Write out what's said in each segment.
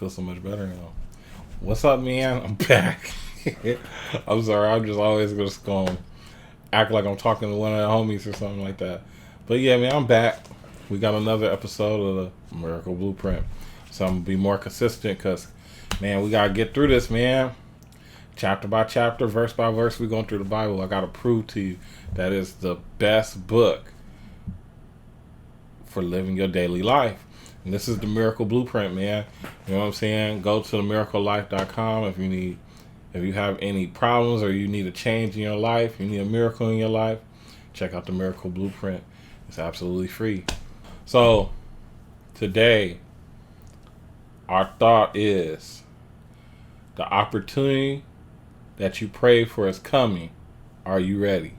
feel so much better now. What's up, man? I'm back. I'm sorry. I'm just always just going to act like I'm talking to one of the homies or something like that. But yeah, man, I'm back. We got another episode of the Miracle Blueprint. So I'm going to be more consistent because, man, we got to get through this, man. Chapter by chapter, verse by verse, we're going through the Bible. I got to prove to you that it's the best book for living your daily life. And this is the Miracle Blueprint, man. You know what I'm saying? Go to TheMiracle.Life.com if you have any problems or you need a change in your life, you need a miracle in your life, check out the Miracle Blueprint. It's absolutely free. So today, our thought is the opportunity that you pray for is coming. Are you ready?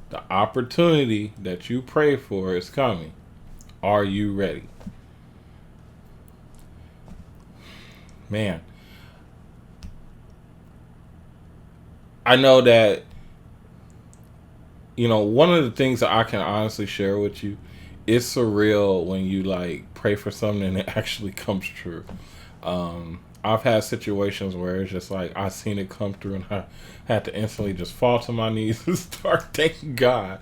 The opportunity that you pray for is coming. Are you ready? Man, I know that, one of the things that I can honestly share with you, it's surreal when you pray for something and it actually comes true. I've had situations where it's just I seen it come through and I had to instantly just fall to my knees and start thanking God.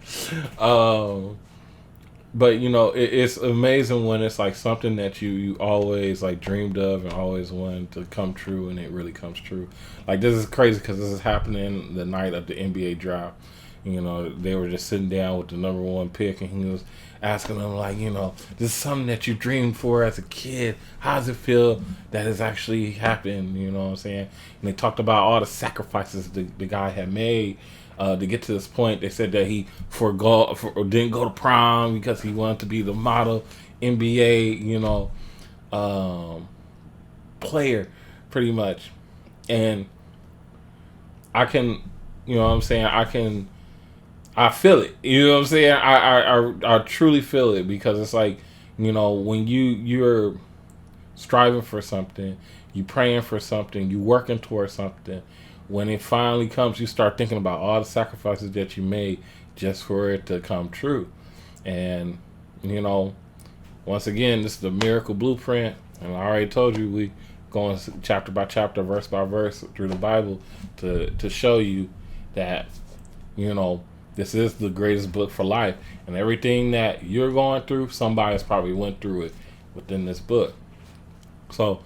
But it's amazing when it's something that you always dreamed of and always wanted to come true, and it really comes true. This is crazy because this is happening the night of the NBA draft. They were just sitting down with the number one pick, and he was asking them this is something that you dreamed for as a kid. How does it feel that it's actually happened? You know what I'm saying? And they talked about all the sacrifices the guy had made to get to this point. They said that he didn't go to prom because he wanted to be the model NBA, player, pretty much. And I can, I feel it. You know what I'm saying? I truly feel it because it's when you're striving for something, you praying for something, you working towards something. When it finally comes, you start thinking about all the sacrifices that you made just for it to come true. And, once again, this is the Miracle Blueprint. And I already told you we going chapter by chapter, verse by verse through the Bible to show you that, this is the greatest book for life. And everything that you're going through, somebody's probably went through it within this book. So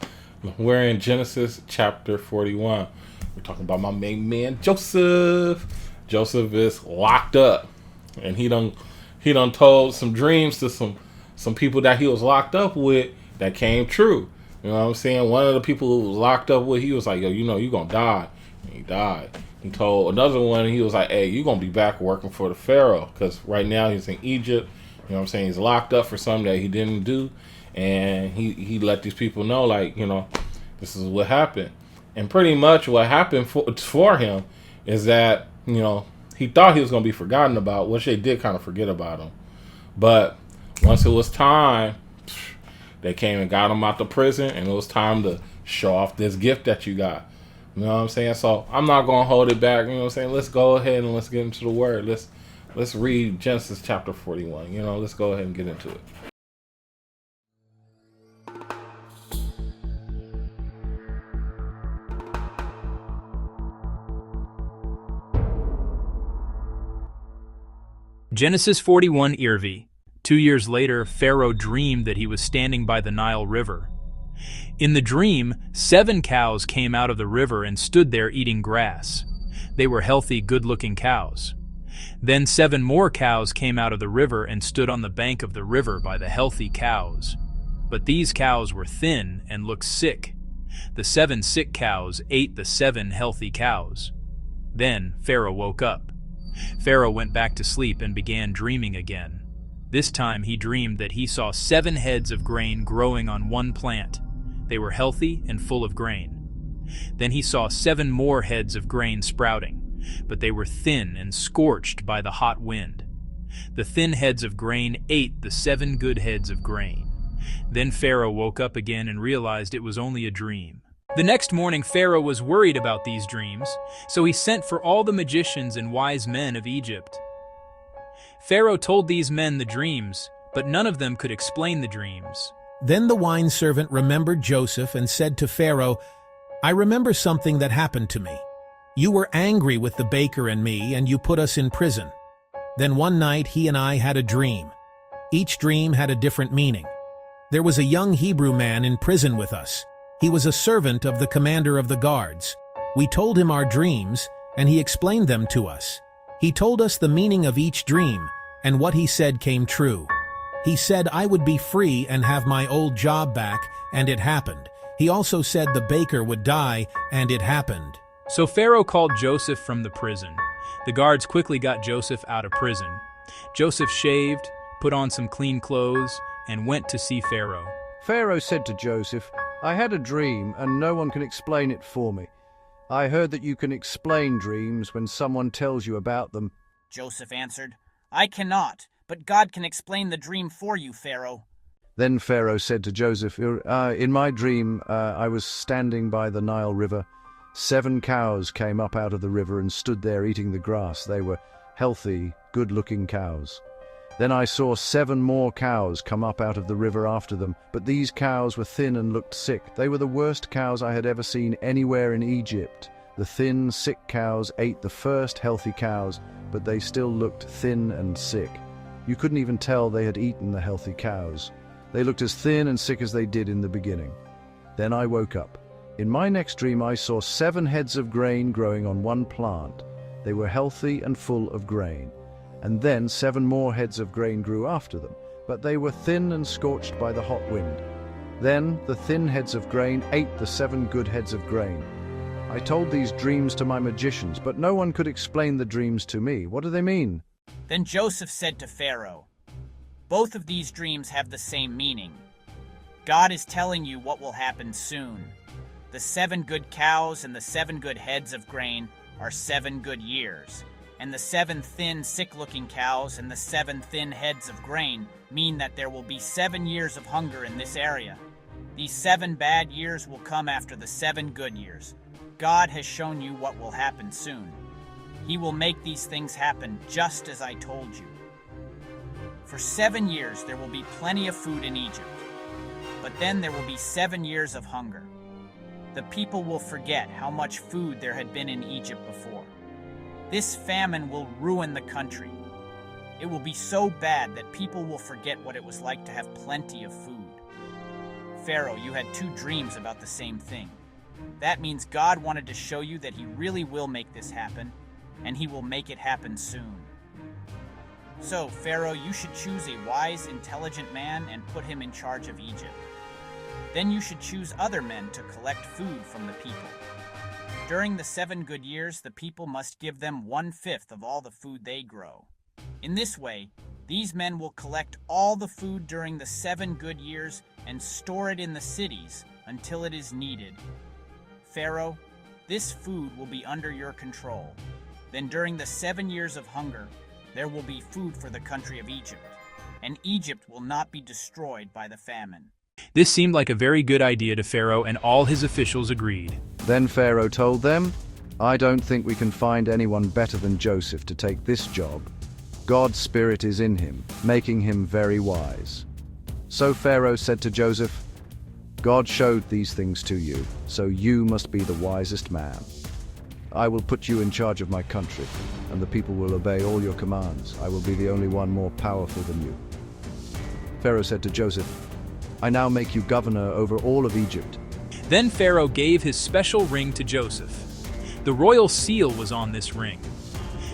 we're in Genesis chapter 41. We're talking about my main man, Joseph. Joseph is locked up, and he done told some dreams to some people that he was locked up with that came true. You know what I'm saying? One of the people who was locked up with, he was like, yo, you're going to die. And he died. He told another one, he was like, hey, you're going to be back working for the Pharaoh, because right now he's in Egypt. You know what I'm saying? He's locked up for something that he didn't do, and he let these people know, this is what happened. And pretty much what happened for him is that, he thought he was going to be forgotten about, which they did kind of forget about him. But once it was time, they came and got him out the prison, and it was time to show off this gift that you got. You know what I'm saying? So I'm not going to hold it back. You know what I'm saying? Let's go ahead and let's get into the word. Let's read Genesis chapter 41. Let's go ahead and get into it. Genesis 41 Irvi. 2 years later, Pharaoh dreamed that he was standing by the Nile River. In the dream, 7 cows came out of the river and stood there eating grass. They were healthy, good-looking cows. Then 7 more cows came out of the river and stood on the bank of the river by the healthy cows. But these cows were thin and looked sick. The 7 sick cows ate the 7 healthy cows. Then Pharaoh woke up. Pharaoh went back to sleep and began dreaming again. This time he dreamed that he saw 7 heads of grain growing on one plant. They were healthy and full of grain. Then he saw 7 more heads of grain sprouting, but they were thin and scorched by the hot wind. The thin heads of grain ate the 7 good heads of grain. Then Pharaoh woke up again and realized it was only a dream. The next morning Pharaoh was worried about these dreams, so he sent for all the magicians and wise men of Egypt. Pharaoh told these men the dreams, but none of them could explain the dreams. Then the wine servant remembered Joseph and said to Pharaoh, "I remember something that happened to me. You were angry with the baker and me, and you put us in prison. Then one night he and I had a dream. Each dream had a different meaning. There was a young Hebrew man in prison with us. He was a servant of the commander of the guards. We told him our dreams, and he explained them to us. He told us the meaning of each dream, and what he said came true. He said I would be free and have my old job back, and it happened. He also said the baker would die, and it happened." So Pharaoh called Joseph from the prison. The guards quickly got Joseph out of prison. Joseph shaved, put on some clean clothes, and went to see Pharaoh. Pharaoh said to Joseph, "I had a dream, and no one can explain it for me. I heard that you can explain dreams when someone tells you about them." Joseph answered, "I cannot, but God can explain the dream for you, Pharaoh." Then Pharaoh said to Joseph, In my dream, I was standing by the Nile River. 7 cows came up out of the river and stood there eating the grass. They were healthy, good-looking cows. Then I saw 7 more cows come up out of the river after them, but these cows were thin and looked sick. They were the worst cows I had ever seen anywhere in Egypt. The thin, sick cows ate the first healthy cows, but they still looked thin and sick. You couldn't even tell they had eaten the healthy cows. They looked as thin and sick as they did in the beginning. Then I woke up. In my next dream, I saw 7 heads of grain growing on one plant. They were healthy and full of grain. And then 7 more heads of grain grew after them, but they were thin and scorched by the hot wind. Then the thin heads of grain ate the 7 good heads of grain. I told these dreams to my magicians, but no one could explain the dreams to me. What do they mean? Then Joseph said to Pharaoh, "Both of these dreams have the same meaning. God is telling you what will happen soon. The 7 good cows and the 7 good heads of grain are 7 good years, and the 7 thin, sick-looking cows and the 7 thin heads of grain mean that there will be 7 years of hunger in this area. These 7 bad years will come after the 7 good years. God has shown you what will happen soon. He will make these things happen just as I told you. For 7 years there will be plenty of food in Egypt, but then there will be 7 years of hunger. The people will forget how much food there had been in Egypt before. This famine will ruin the country. It will be so bad that people will forget what it was like to have plenty of food." Pharaoh, you had 2 dreams about the same thing. That means God wanted to show you that he really will make this happen, and he will make it happen soon. So, Pharaoh, you should choose a wise, intelligent man and put him in charge of Egypt. Then you should choose other men to collect food from the people. During the 7 good years, the people must give them 1/5 of all the food they grow. In this way, these men will collect all the food during the 7 good years and store it in the cities until it is needed. Pharaoh, this food will be under your control. Then during the 7 years of hunger, there will be food for the country of Egypt, and Egypt will not be destroyed by the famine. This seemed like a very good idea to Pharaoh, and all his officials agreed. Then Pharaoh told them, "I don't think we can find anyone better than Joseph to take this job. God's spirit is in him, making him very wise." So Pharaoh said to Joseph, "God showed these things to you, so you must be the wisest man. I will put you in charge of my country, and the people will obey all your commands. I will be the only one more powerful than you." Pharaoh said to Joseph, "I now make you governor over all of Egypt." Then Pharaoh gave his special ring to Joseph. The royal seal was on this ring.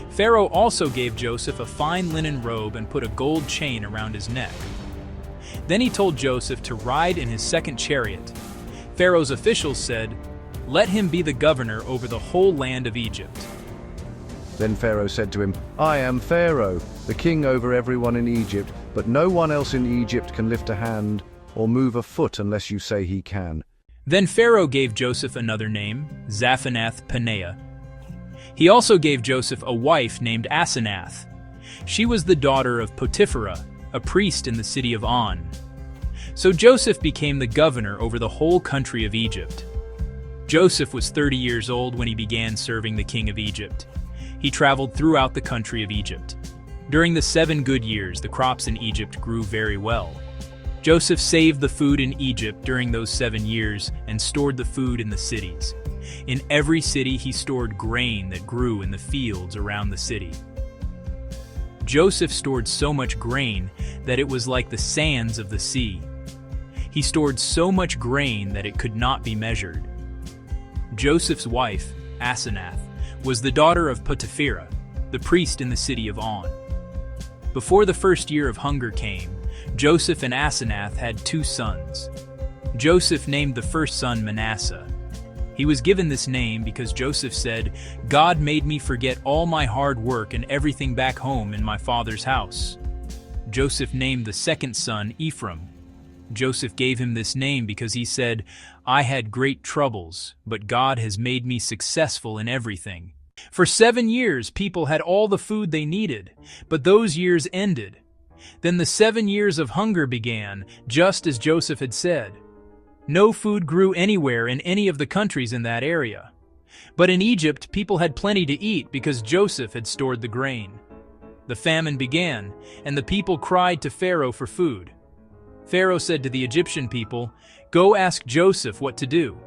Pharaoh also gave Joseph a fine linen robe and put a gold chain around his neck. Then he told Joseph to ride in his 2nd chariot. Pharaoh's officials said, "Let him be the governor over the whole land of Egypt." Then Pharaoh said to him, "I am Pharaoh, the king over everyone in Egypt, but no one else in Egypt can lift a hand or move a foot unless you say he can." Then Pharaoh gave Joseph another name, Zaphanath-Paneah. He also gave Joseph a wife named Asenath. She was the daughter of Potipharah, a priest in the city of On. So Joseph became the governor over the whole country of Egypt. Joseph was 30 years old when he began serving the king of Egypt. He traveled throughout the country of Egypt. During the 7 good years, the crops in Egypt grew very well. Joseph saved the food in Egypt during those 7 years and stored the food in the cities. In every city he stored grain that grew in the fields around the city. Joseph stored so much grain that it was like the sands of the sea. He stored so much grain that it could not be measured. Joseph's wife, Asenath, was the daughter of Potiphera, the priest in the city of On. Before the first year of hunger came, Joseph and Asenath had 2 sons. Joseph named the first son Manasseh. He was given this name because Joseph said, "God made me forget all my hard work and everything back home in my father's house." Joseph named the second son Ephraim. Joseph gave him this name because he said, "I had great troubles, but God has made me successful in everything." For 7 years, people had all the food they needed, but those years ended. Then the 7 years of hunger began, just as Joseph had said. No food grew anywhere in any of the countries in that area. But in Egypt, people had plenty to eat because Joseph had stored the grain. The famine began, and the people cried to Pharaoh for food. Pharaoh said to the Egyptian people, "Go ask Joseph what to do."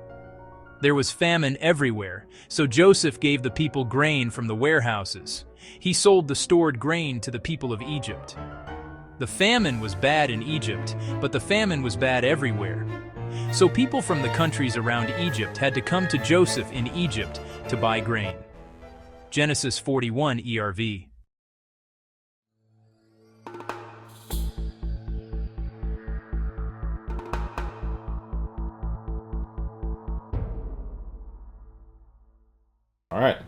There was famine everywhere, so Joseph gave the people grain from the warehouses. He sold the stored grain to the people of Egypt. The famine was bad in Egypt, but the famine was bad everywhere. So people from the countries around Egypt had to come to Joseph in Egypt to buy grain. Genesis 41 ERV. All right.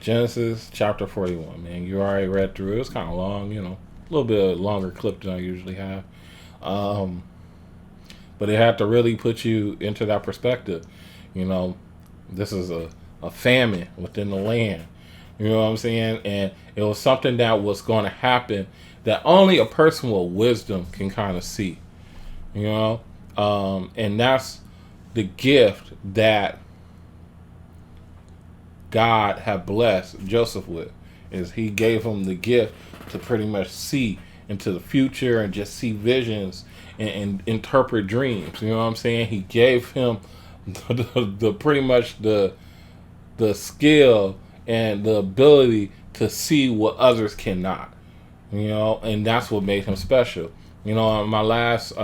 Genesis chapter 41, man. You already read through it. It was kind of long, a little bit longer clip than I usually have. But it had to really put you into that perspective. This is a famine within the land. You know what I'm saying? And it was something that was going to happen that only a person with wisdom can kind of see. And that's the gift that God had blessed Joseph with, is he gave him the gift to pretty much see into the future and just see visions and interpret dreams. You know what I'm saying? He gave him the pretty much the skill and the ability to see what others cannot. And that's what made him special. In my last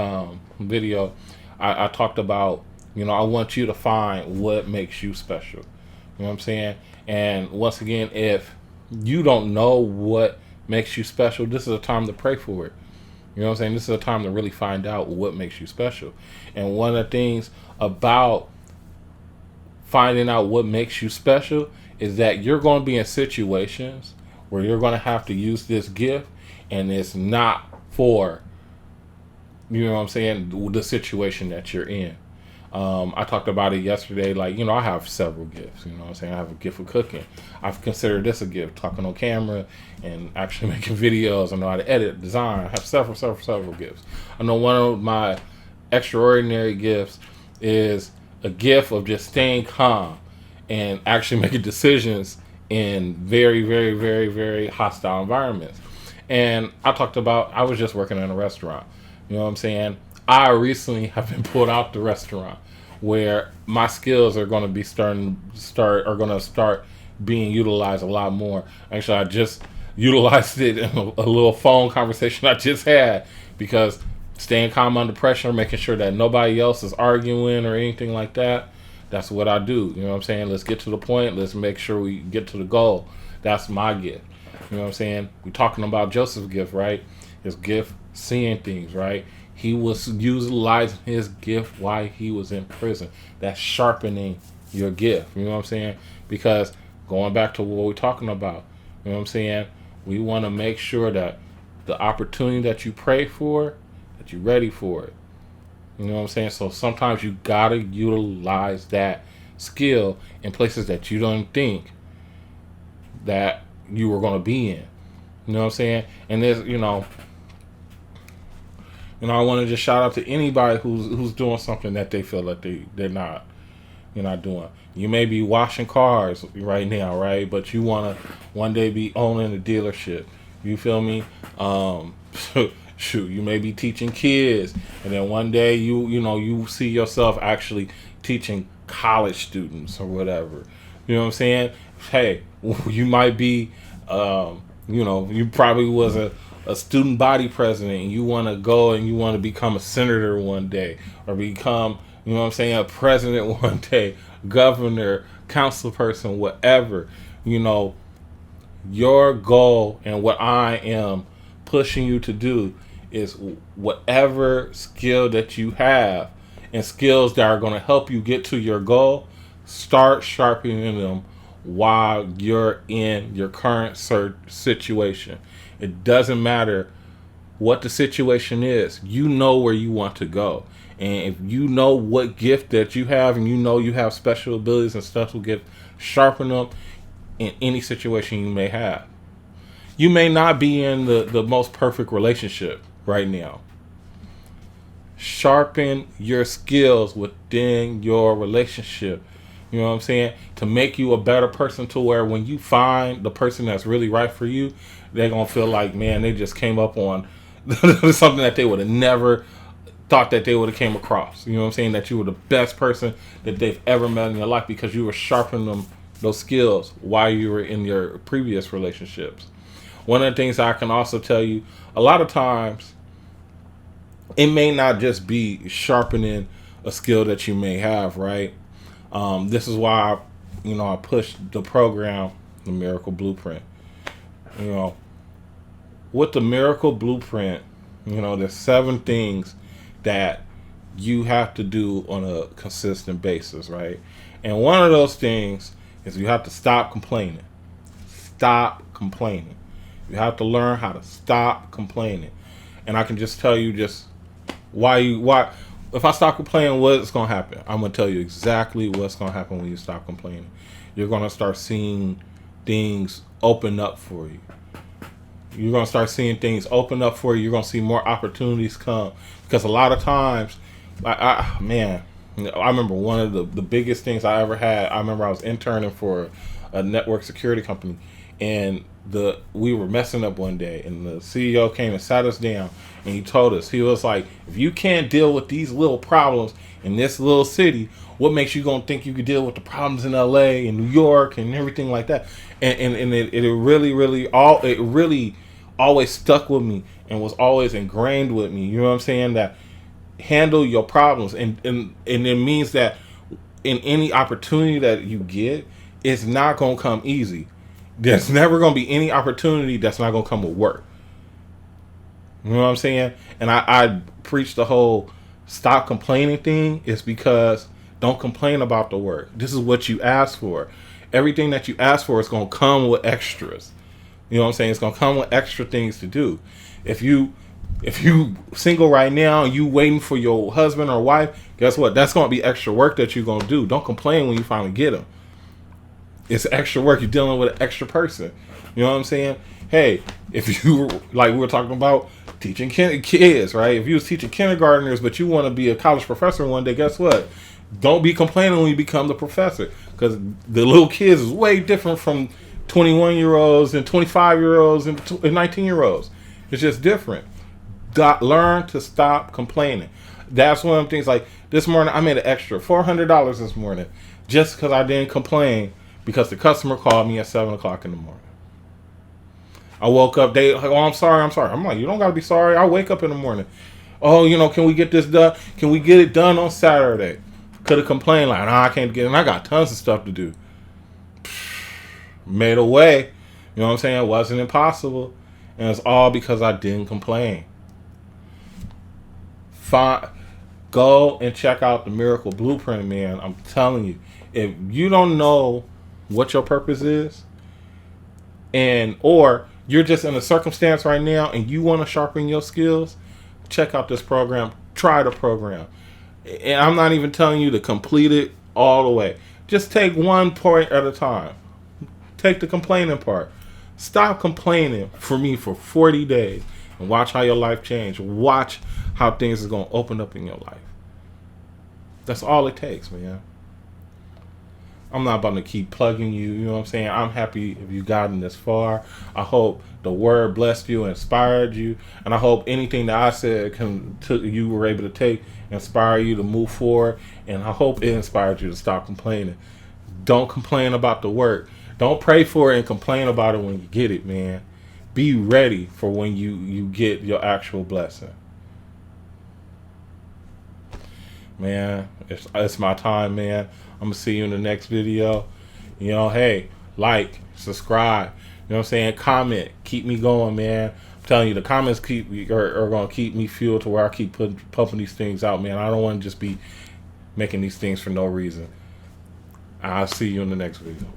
video, I talked about, I want you to find what makes you special. You know what I'm saying? And once again, if you don't know what makes you special, this is a time to pray for it. You know what I'm saying? This is a time to really find out what makes you special. And one of the things about finding out what makes you special is that you're going to be in situations where you're going to have to use this gift, and it's not for, the situation that you're in. I talked about it yesterday. I have several gifts. I have a gift of cooking. I've considered this a gift, talking on camera and actually making videos. I know how to edit, design. I have several gifts. I know one of my extraordinary gifts is a gift of just staying calm and actually making decisions in very, very, very, very hostile environments. And I was just working in a restaurant. You know what I'm saying? I recently have been pulled out the restaurant where my skills are going to start being utilized a lot more. Actually, I just utilized it in a little phone conversation I just had, because staying calm under pressure, making sure that nobody else is arguing or anything like that, that's what I do. You know what I'm saying? Let's get to the point. Let's make sure we get to the goal. That's my gift. You know what I'm saying? We're talking about Joseph's gift, right? His gift, seeing things, right? He was utilizing his gift while he was in prison. That's sharpening your gift. You know what I'm saying? Because going back to what we're talking about, you know what I'm saying? We want to make sure that the opportunity that you pray for, that you're ready for it. You know what I'm saying? So sometimes you got to utilize that skill in places that you don't think that you were going to be in. You know what I'm saying? And there's, I want to just shout out to anybody who's doing something that they feel like you're not doing. You may be washing cars right now, right? But you want to one day be owning a dealership. You feel me? Shoot, you may be teaching kids, and then one day you see yourself actually teaching college students or whatever. You know what I'm saying? Hey, you might be, you probably was a student body president, and you want to go and you want to become a senator one day, or become, you know what I'm saying, a president one day, governor, council person, whatever. You know, your goal and what I am pushing you to do is whatever skill that you have and skills that are going to help you get to your goal, start sharpening them while you're in your current situation. It doesn't matter what the situation is. You know where you want to go. And if you know what gift that you have, and you know you have special abilities and special gifts, sharpen them in any situation you may have. You may not be in the most perfect relationship right now. Sharpen your skills within your relationship. You know what I'm saying? To make you a better person, to where when you find the person that's really right for you, they're going to feel like, man, they just came up on something that they would have never thought that they would have came across. You know what I'm saying? That you were the best person that they've ever met in their life, because you were sharpening those skills while you were in your previous relationships. One of the things I can also tell you, a lot of times, it may not just be sharpening a skill that you may have, right? This is why I push the program, the Miracle Blueprint. You know, with the Miracle Blueprint, there's 7 things that you have to do on a consistent basis, right? And one of those things is you have to stop complaining. Stop complaining. You have to learn how to stop complaining. And I can just tell you just why if I stop complaining, what's going to happen? I'm going to tell you exactly what's going to happen when you stop complaining. You're going to start seeing things open up for you. You're going to start seeing things open up for you. You're going to see more opportunities come. Because a lot of times, I remember one of the biggest things I ever had. I remember I was interning for a network security company, and we were messing up one day, and the CEO came and sat us down, and he told us, he was like, if you can't deal with these little problems in this little city, what makes you gonna think you could deal with the problems in LA and New York and everything like that? And it really always stuck with me and was always ingrained with me. You know what I'm saying? That handle your problems, and it means that in any opportunity that you get, it's not gonna come easy. There's never gonna be any opportunity that's not gonna come with work. You know what I'm saying? And I preach the whole stop complaining thing is because don't complain about the work. This is what you asked for. Everything that you ask for is going to come with extras. You know what I'm saying? It's going to come with extra things to do. If you single right now and you waiting for your husband or wife, guess what? That's going to be extra work that you're going to do. Don't complain when you finally get them. It's extra work. You're dealing with an extra person. You know what I'm saying? Hey, if you, like we were talking about, teaching kids, right? If you was teaching kindergartners, but you want to be a college professor one day, guess what? Don't be complaining when you become the professor, because the little kids is way different from 21-year-olds and 25-year-olds and 19-year-olds. It's just different. Learn to stop complaining. That's one of the things. Like this morning, I made an extra $400 this morning just because I didn't complain, because the customer called me at 7:00 in the morning. I woke up, they like, oh, I'm sorry. I'm like, you don't gotta be sorry. I wake up in the morning. Oh, can we get this done? Can we get it done on Saturday? Could have complained like, nah, I can't get it. And I got tons of stuff to do. Made a way. You know what I'm saying? It wasn't impossible. And it's all because I didn't complain. Go and check out the Miracle Blueprint, man. I'm telling you, if you don't know what your purpose is, or you're just in a circumstance right now and you want to sharpen your skills, check out this program. Try the program. And I'm not even telling you to complete it all the way. Just take one point at a time. Take the complaining part. Stop complaining for me for 40 days and watch how your life change. Watch how things are going to open up in your life. That's all it takes, man. I'm not about to keep plugging you. You know what I'm saying? I'm happy if you've gotten this far. I hope the the word blessed you, inspired you, and I hope anything that I said you were able to take, inspire you to move forward, and I hope it inspired you to stop complaining. Don't complain about the work. Don't pray for it and complain about it when you get it, man. Be ready for when you get your actual blessing. Man, it's my time, man. I'm gonna see you in the next video. Hey, like, subscribe. You know what I'm saying? Comment. Keep me going, man. I'm telling you, the comments are gonna keep me fueled to where I keep pumping these things out, man. I don't want to just be making these things for no reason. I'll see you in the next video.